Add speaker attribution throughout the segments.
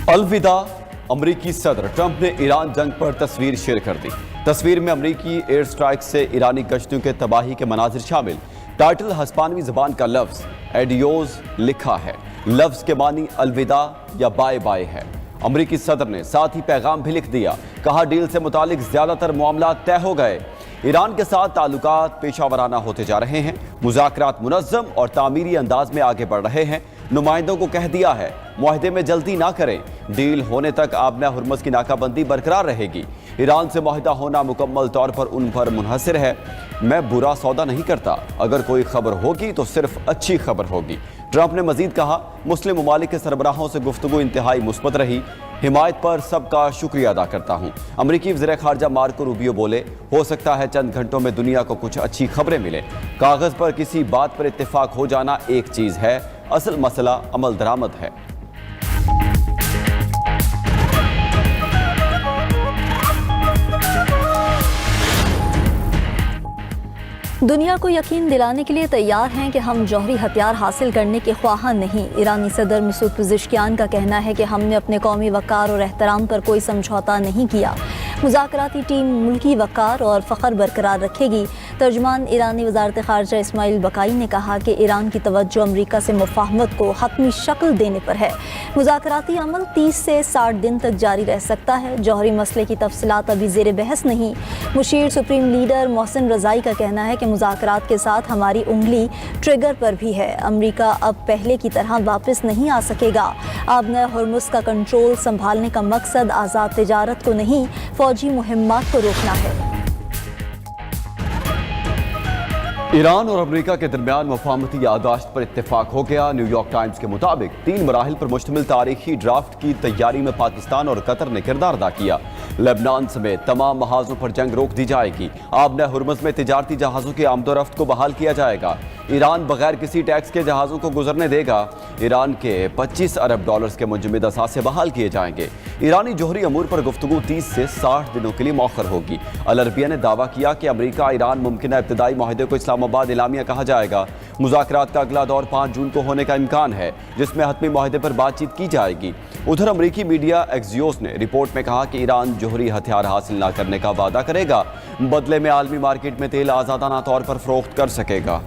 Speaker 1: अलविदा। अमरीकी सदर ट्रंप ने ईरान जंग पर तस्वीर शेयर कर दी। तस्वीर में अमरीकी एयर स्ट्राइक से ईरानी कश्तियों के तबाही के मनाजिर शामिल। टाइटल हस्पानवी ज़बान का लफ्ज़ एडियोज लिखा है। लफ्ज़ के मानी अलविदा या बाय बाय है। अमरीकी सदर ने साथ ही पैगाम भी लिख दिया। कहा डील से मुतालिक ज़्यादातर मामला तय हो गए। ईरान के साथ ताल्लुकात पेशावराना होते जा रहे हैं। मुज़ाकरात मुनज़्ज़म और तामीरी अंदाज में आगे बढ़ रहे हैं। नुमाइंदों को कह दिया है मुआहदे में जल्दी ना करें। डील होने तक आबना हुर्मुज़ की नाकाबंदी बरकरार रहेगी। ईरान से मुआहदा होना मुकम्मल तौर पर उन पर मुनहसर है। मैं बुरा सौदा नहीं करता। अगर कोई खबर होगी तो सिर्फ अच्छी खबर होगी। ट्रंप ने मजीद कहा मुस्लिम ममालिक के सरबराहों से गुफ्तगू इंतहाई मुस्बत रही। हिमायत पर सबका शुक्रिया अदा करता हूँ। अमरीकी वज़ीर ख़ारजा मार्को रूबियो बोले हो सकता है चंद घंटों में दुनिया को कुछ अच्छी खबरें मिले। कागज़ पर किसी बात पर इत्तेफाक हो जाना एक चीज़ है, असल मसला अमल दरामद है।
Speaker 2: दुनिया को यकीन दिलाने के लिए तैयार हैं कि हम जौहरी हथियार हासिल करने के ख्वाहां नहीं। ईरानी सदर मसूद पेज़ेश्कियान का कहना है कि हमने अपने कौमी वक़ार और एहतराम पर कोई समझौता नहीं किया। मुज़ाकराती टीम मुल्की वक़ार और फ़ख्र बरकरार रखेगी। तर्जुमान ईरानी वज़ारत ख़ारजा इस्माइल बकाई ने कहा कि ईरान की तवज्जो अमरीका से मुफ़ाहमत को हतमी शक्ल देने पर है। मुज़ाकराती अमल 30 से 60 दिन तक जारी रह सकता है। जौहरी मसले की तफसीलात अभी ज़ेर बहस नहीं। मुशीर सुप्रीम लीडर मोहसिन रज़ाई का कहना है कि मुज़ाकरात के साथ हमारी उंगली ट्रिगर पर भी है। अमरीका अब पहले की तरह वापस नहीं आ सकेगा। आबना हुर्मुज़ का कंट्रोल संभालने का मकसद आज़ाद तिजारत को नहीं, फौजी मुहिम्मात को रोकना है।
Speaker 1: ईरान और अमेरिका के दरमियान मुफाहमती याददाश्त पर इत्तेफाक हो गया। न्यूयॉर्क टाइम्स के मुताबिक 3 मराहिल पर मुश्तमिल तारीखी ड्राफ्ट की तैयारी में पाकिस्तान और कतर ने किरदार अदा किया। लेबनान समेत तमाम महाजों पर जंग रोक दी जाएगी। आबना हुर्मुज़ में तिजारती जहाज़ों की आमदोरफ्त को बहाल किया जाएगा। ईरान बगैर किसी टैक्स के जहाज़ों को गुजरने देगा। ईरान के 25 अरब डॉलर्स के मुंजमद असासे बहाल किए जाएंगे। ईरानी जोहरी अमूर पर गुफ्तगू 30 से 60 दिनों के लिए मौखर होगी। अल अरबिया ने दावा किया कि अमरीका ईरान मुमकिन इब्तदाई माहदे को इस्लामाबाद इलामिया कहा जाएगा। मुज़ाकरात का अगला दौर 5 जून को होने का इम्कान है, जिसमें हतमी माहदे पर बातचीत की जाएगी। उधर अमरीकी मीडिया एक्सियोस ने रिपोर्ट में कहा कि ईरान जोहरी हथियार हासिल न करने का वादा करेगा, बदले में आलमी मार्केट में तेल आज़ादाना तौर पर फरोख्त कर सकेगा।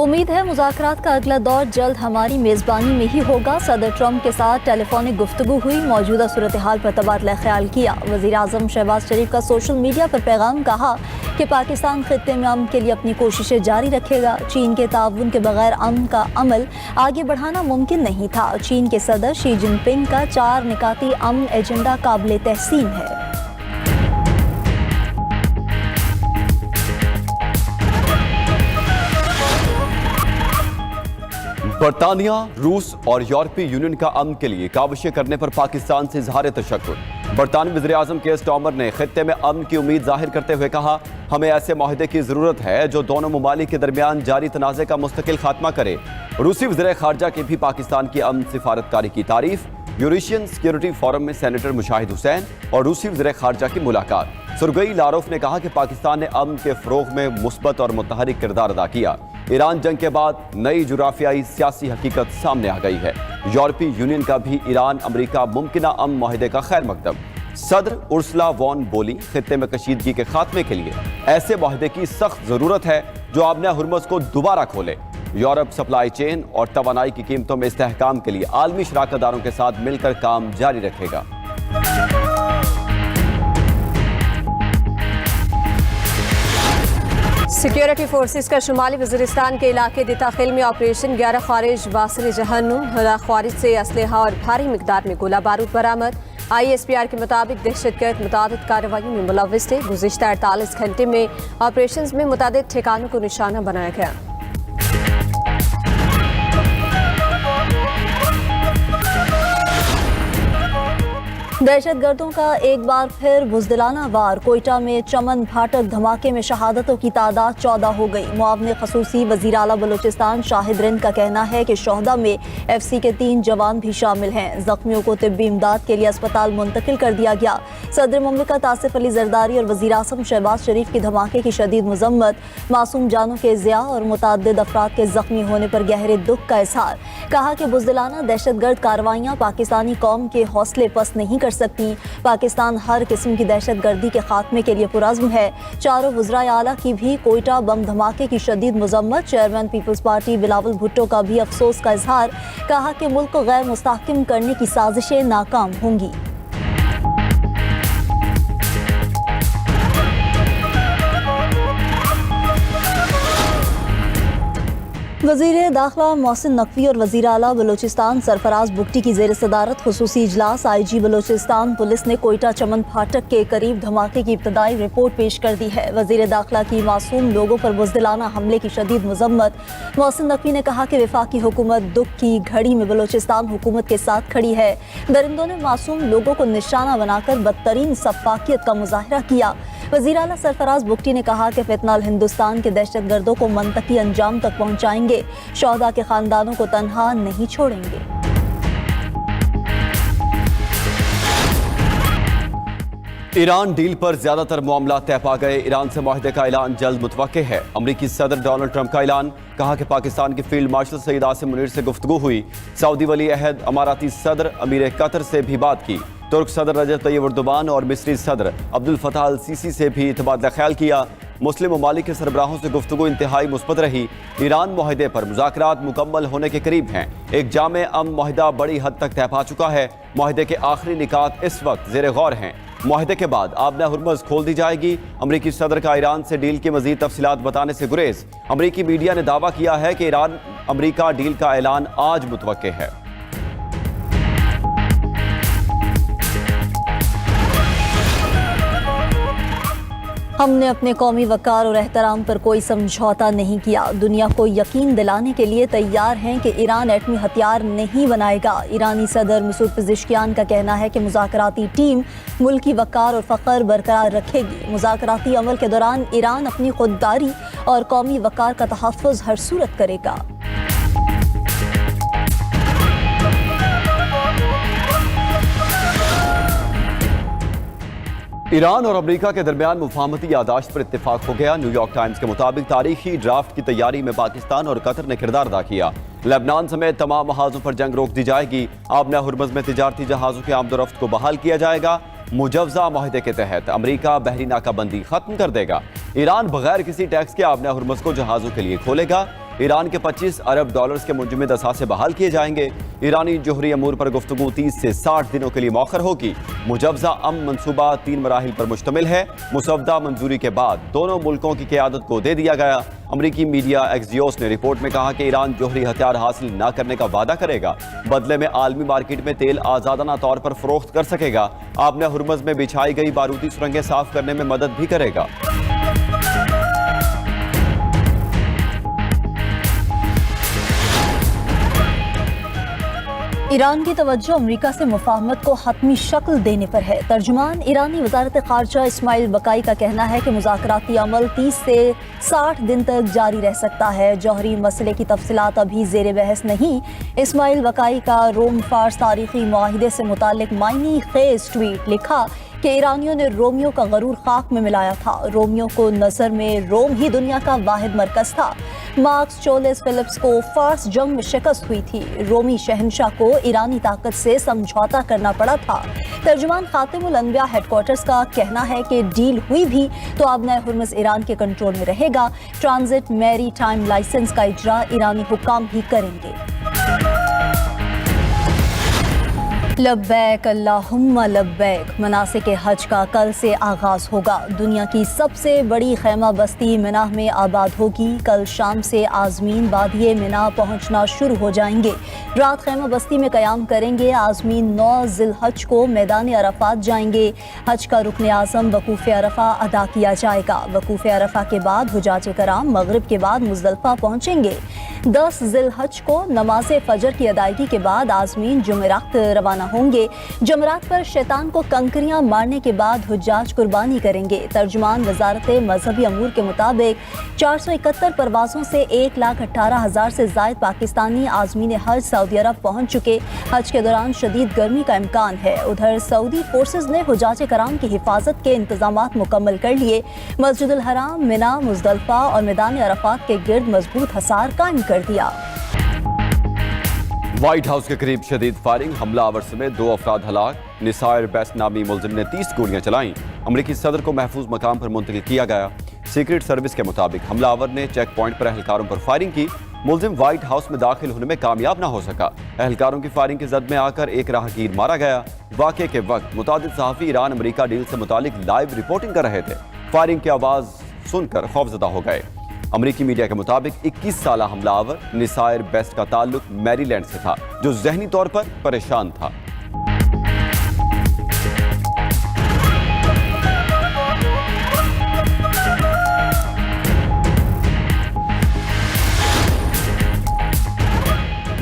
Speaker 2: उम्मीद है मुज़ाकरात का अगला दौर जल्द हमारी मेज़बानी में ही होगा। सदर ट्रंप के साथ टेलीफोनिक गुफ्तगू हुई। मौजूदा सूरत हाल पर तबादला ख्याल किया। वज़ीर आज़म शहबाज शरीफ का सोशल मीडिया पर पैगाम कहा कि पाकिस्तान खित्ते में अमन के लिए अपनी कोशिशें जारी रखेगा। चीन के ताउन के बगैर अमन का अमल आगे बढ़ाना मुमकिन नहीं था। चीन के सदर शी जिनपिंग का 4 निकाती अमन एजेंडा काबिल तहसीन है।
Speaker 1: बरतानिया, रूस और यूरोपीय यूनियन का अमन के लिए काविशें करने पर पाकिस्तान से इजहार तशक्कुर। बरतानवी वज़ीर आज़म केयर स्टार्मर ने खित्ते में अमन की उम्मीद जाहिर करते हुए कहा हमें ऐसे माहदे की ज़रूरत है जो दोनों ममालिक के दरमियान जारी तनाज़े का मुस्तकिल खात्मा करे। रूसी वज़ीर ख़ारजा की भी पाकिस्तान की अमन सिफारतकारी की तारीफ। यूरेशियन सिक्योरिटी फोरम में सेनेटर मुशाहिद हुसैन और रूसी वज़ीर ख़ारजा की मुलाकात। सुरगई लारोफ ने कहा कि पाकिस्तान ने अमन के फ़रोग़ में मुस्बत और मुतहरिक किरदार अदा किया। ईरान जंग के बाद नई जुराफियाई सियासी हकीकत सामने आ गई है। यूरोपीय यूनियन का भी ईरान अमरीका मुमकिना अमन माहिदे का खैर मकदम। सदर उर्सुला वॉन बोली खित्ते में कशीदगी के खात्मे के लिए ऐसे माहिदे की सख्त ज़रूरत है जो आबना हुर्मुज़ को दोबारा खोले। यूरोप सप्लाई चेन और तवानाई की कीमतों में इस्तेहकाम के लिए आलमी शराकतदारों के साथ मिलकर काम जारी रखेगा।
Speaker 3: सिक्योरिटी फोर्सेस का शुमाली वज़ीरिस्तान के इलाके दिताखिल में ऑपरेशन 11 ख़ारिज वासिल जहन्नुम। हला ख़ारिज से असलहा और भारी मिकदार में गोला बारूद बरामद। ISPR के मुताबिक दहशतगर्द मुतादिद कार्रवाई में मुलव्विस थे। गुज़िश्ता 48 घंटे में ऑपरेशन में मुतादिद ठिकानों को निशाना बनाया गया।
Speaker 2: दहशत गर्दों का एक बार फिर बुज़दिलाना वार। कोयटा में चमन फाटक धमाके में शहादतों की तादाद 14 हो गई। मुआवने खसूसी वज़ीर आला बलूचिस्तान शाहिद रिंद का कहना है कि शोहदा में FC के 3 जवान भी शामिल हैं। जख्मियों को तिब्बी इमदाद के लिए अस्पताल मुंतकिल कर दिया गया। सदर मुमलिकत आसिफ अली जरदारी और वज़ीर आज़म शहबाज शरीफ की धमाके की शदीद मजम्मत, मासूम जानों के ज़िया और मुतअद्दिद अफराद के जख्मी होने पर गहरे दुख का इजहार। कहा कि बुज़दिलाना दहशतगर्द कार्रवाइयाँ पाकिस्तानी कौम के हौसले पस्त नहीं कर सकती। पाकिस्तान हर किस्म की दहशत गर्दी के खात्मे के लिए पुरज़्म है। चारों वज़राए आला की भी कोयटा बम धमाके की शदीद मजम्मत। चेयरमैन पीपल्स पार्टी बिलावल भुट्टो का भी अफसोस का इजहार। कहा कि मुल्क को गैर मुस्तहकम करने की साजिशें नाकाम होंगी। वज़ीर दाखिला मोहसिन नकवी और वज़ीर आला बलूचिस्तान सरफराज बुगटी की ज़ेर सदारत खुसूसी इजलास। IG बलूचिस्तान पुलिस ने कोयटा चमन फाटक के करीब धमाके की इब्तदाई रिपोर्ट पेश कर दी है। वज़ीर दाखिला की मासूम लोगों पर बुज़दिलाना हमले की शदीद मजम्मत। मोहसिन नकवी ने कहा कि वफाकी हुकूमत दुख की घड़ी में बलूचिस्तान हुकूमत के साथ खड़ी है। दरिंदों ने मासूम लोगों को निशाना बनाकर बदतरीन सफाकियत का मुजाहरा किया। वज़ीर आला सरफराज बुगटी ने कहा कि फितनाल हिंदुस्तान के दहशत गर्दों को मंतकी अंजाम तक पहुँचाएंगे। शोहदा के खानदानों को तन्हा नहीं छोड़ेंगे।
Speaker 1: ईरान डील पर ज्यादातर मामला तय पा गए। ईरान से मुआहदे का ऐलान जल्द मुतवक्के है। अमरीकी सदर डोनाल्ड ट्रंप का ऐलान। कहा कि पाकिस्तान के फील्ड मार्शल सईद आसिम मुनीर से गुफ्तगू हुई। सऊदी वली अहद अमाराती सदर अमीर कतर से भी बात की। तुर्क सदर रजब तैयब एर्दोगान और मिस्री सदर अब्दुल फताह अल सीसी से भी तबादला ख्याल किया। मुस्लिम ममालिक के सरबराहों से गुफ्तगू इंतहाई मुस्बत रही। ईरान मुआहदे पर मुज़ाकरात मुकम्मल होने के करीब हैं। एक जामे अमन मुआहदा बड़ी हद तक तय पा चुका है। मुआहदे के आखिरी निकात इस वक्त ज़ेर गौर हैं। मुआहदे के बाद आबना हुर्मुज़ खोल दी जाएगी। अमरीकी सदर का ईरान से डील की मज़ीद तफसीलात बताने से गुरेज। अमरीकी मीडिया ने दावा किया है कि ईरान अमरीका डील का ऐलान आज मुतवक्के है।
Speaker 2: हमने अपने कौमी वकार और एहतराम पर कोई समझौता नहीं किया। दुनिया को यकीन दिलाने के लिए तैयार हैं कि ईरान एटमी हथियार नहीं बनाएगा। ईरानी सदर मसूद पेज़ेश्कियान का कहना है कि मुज़ाकराती टीम मुल्की वकार और फ़ख्र बरकरार रखेगी। मुज़ाकराती अमल के दौरान ईरान अपनी खुददारी और कौमी वकार का तहफ़्फ़ुज़ हर सूरत करेगा।
Speaker 1: ईरान और अमेरिका के दरमियान मुफाहमती यादाश्त पर इत्तेफाक हो गया। न्यूयॉर्क टाइम्स के मुताबिक तारीखी ड्राफ्ट की तैयारी में पाकिस्तान और कतर ने किरदार अदा किया। लेबनान समेत तमाम महाजों पर जंग रोक दी जाएगी। आबना हुर्मुज़ में तिजारती जहाज़ों के आमदोरफ्त को बहाल किया जाएगा। मुजवजा माहिदे के तहत अमेरिका बहरी नाकाबंदी खत्म कर देगा। ईरान बगैर किसी टैक्स के आबना हुर्मुज़ को जहाज़ों के लिए खोलेगा। ईरान के 25 अरब डॉलर्स के मुंजमद असासे बहाल किए जाएंगे। ईरानी जोहरी अमूर पर गुफ्तगू 30 से 60 दिनों के लिए मौखर होगी। मुजवजा मंसूबा 3 मराहिल पर मुश्तमिल है। मुसवदा मंजूरी के बाद दोनों मुल्कों की क़यादत को दे दिया गया। अमरीकी मीडिया एक्सियोस ने रिपोर्ट में कहा कि ईरान जोहरी हथियार हासिल न करने का वादा करेगा। बदले में आलमी मार्केट में तेल आज़ादाना तौर पर फरोख्त कर सकेगा। आबना हुर्मुज़ में बिछाई गई बारूदी सुरंगें साफ करने में मदद भी करेगा।
Speaker 2: ईरान की तवज्जो अमरीका से मुफाहमत को हतमी शक्ल देने पर है। तर्जुमान ईरानी वज़ारत ख़ारजा इस्माइल बकाई का कहना है कि मुज़ाकराती अमल 30 से 60 दिन तक जारी रह सकता है। जौहरी मसले की तफसीलात अभी ज़ेर बहस नहीं। इस्माइल बकाई का रोम फार्स तारीखी मुआहिदे से मुतालिक मायनी खेज ट्वीट लिखा कि ईरानियों ने रोमियो का गरूर खाक में मिलाया था। रोमियो को नज़र में रोम ही दुनिया का वाहिद मरकज़ था। मार्क्स चोलेस फिलिप्स को फार्स जंग में शिकस्त हुई थी। रोमी शहनशाह को ईरानी ताकत से समझौता करना पड़ा था। तर्जुमान खातिमुल अनबिया हेडक्वार्टर्स का कहना है कि डील हुई भी तो आबना हुर्मुज़ ईरान के कंट्रोल में रहेगा। ट्रांजिट मैरी टाइम लाइसेंस का इजरा ईरानी हुक्काम ही करेंगे। लब्बैक अल्लाहुम्मा लब्बैक। मनासिक हज का कल से आगाज़ होगा। दुनिया की सबसे बड़ी खैमा बस्ती मिना में आबाद होगी। कल शाम से आज़मीन वादिये मिना पहुंचना शुरू हो जाएंगे। रात खैमा बस्ती में क़याम करेंगे। आज़मीन 9 ज़िलहज को मैदान अरफात जाएंगे। हज का रुकन आज़म वकूफ़ अरफा अदा किया जाएगा। वकूफ़ अरफा के बाद हुजाज कराम मगरिब के बाद मुज़दलिफ़ा पहुँचेंगे। 10 ज़िलहज को नमाज फ़जर की अदायगी के बाद आज़मीन जुमेरात रवाना ہوں گے۔ جمعرات پر شیطان کو کنکریاں مارنے کے بعد حجاج قربانی کریں گے۔ ترجمان وزارت مذہبی امور کے مطابق 471 پروازوں سے 1,18,000 سے زائد پاکستانی عازمین حج سعودی عرب پہنچ چکے۔ حج کے دوران شدید گرمی کا امکان ہے۔ ادھر سعودی فورسز نے حجاج کرام کی حفاظت کے انتظامات مکمل کر لیے۔ مسجد الحرام، منا، مزدلفہ اور میدان عرفات کے گرد مضبوط حصار قائم کر دیا۔
Speaker 1: وائٹ ہاؤس کے قریب شدید فائرنگ، حملہ آور سمیت 2 افراد ہلاک۔ نصائر بیسٹ نامی ملزم نے 30 گولیاں چلائیں۔ امریکی صدر کو محفوظ مقام پر منتقل کیا گیا۔ سیکرٹ سروس کے مطابق حملہ آور نے چیک پوائنٹ پر اہلکاروں پر فائرنگ کی۔ ملزم وائٹ ہاؤس میں داخل ہونے میں کامیاب نہ ہو سکا۔ اہلکاروں کی فائرنگ کی زد میں آ کر ایک راہگیر مارا گیا۔ واقعے کے وقت متعدد صحافی ایران امریکہ ڈیل سے متعلق لائیو رپورٹنگ کر رہے تھے۔ فائرنگ کی آواز سن کر خوفزدہ ہو گئے۔ امریکی میڈیا کے مطابق 21 سالہ حملہ آور نصائر بیسٹ کا تعلق میری لینڈ سے تھا، جو ذہنی طور پر پریشان تھا۔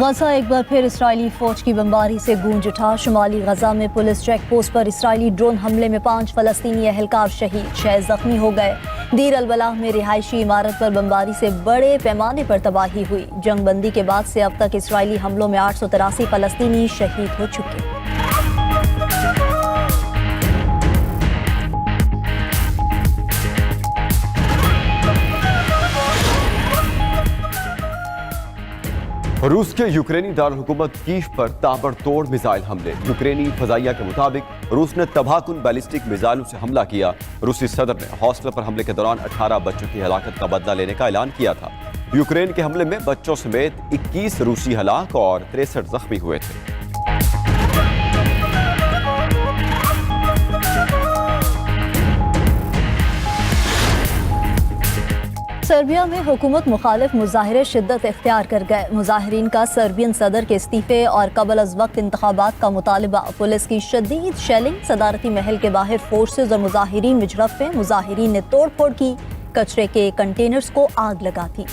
Speaker 2: غزہ ایک بار پھر اسرائیلی فوج کی بمباری سے گونج اٹھا۔ شمالی غزہ میں پولیس چیک پوسٹ پر اسرائیلی ڈرون حملے میں 5 فلسطینی اہلکار شہید، 6 زخمی ہو گئے۔ دیر البلاح میں رہائشی عمارت پر بمباری سے بڑے پیمانے پر تباہی ہوئی۔ جنگ بندی کے بعد سے اب تک اسرائیلی حملوں میں 883 فلسطینی شہید ہو چکے۔
Speaker 1: روس کے یوکرینی دارالحکومت کیف پر تابڑ توڑ میزائل حملے۔ یوکرینی فضائیہ کے مطابق روس نے تباہ کن بیلسٹک میزائلوں سے حملہ کیا۔ روسی صدر نے ہاسٹل پر حملے کے دوران 18 بچوں کی ہلاکت کا بدلہ لینے کا اعلان کیا تھا۔ یوکرین کے حملے میں بچوں سمیت 21 روسی ہلاک اور 63 زخمی ہوئے تھے۔
Speaker 2: سربیا میں حکومت مخالف مظاہرے شدت اختیار کر گئے۔ مظاہرین کا سربین صدر کے استعفے اور قبل از وقت انتخابات کا مطالبہ۔ پولیس کی شدید شیلنگ، صدارتی محل کے باہر فورسز اور مظاہرین میں جھڑپیں۔ مظاہرین نے توڑ پھوڑ کی، کچرے کے کنٹینرز کو آگ لگا دی۔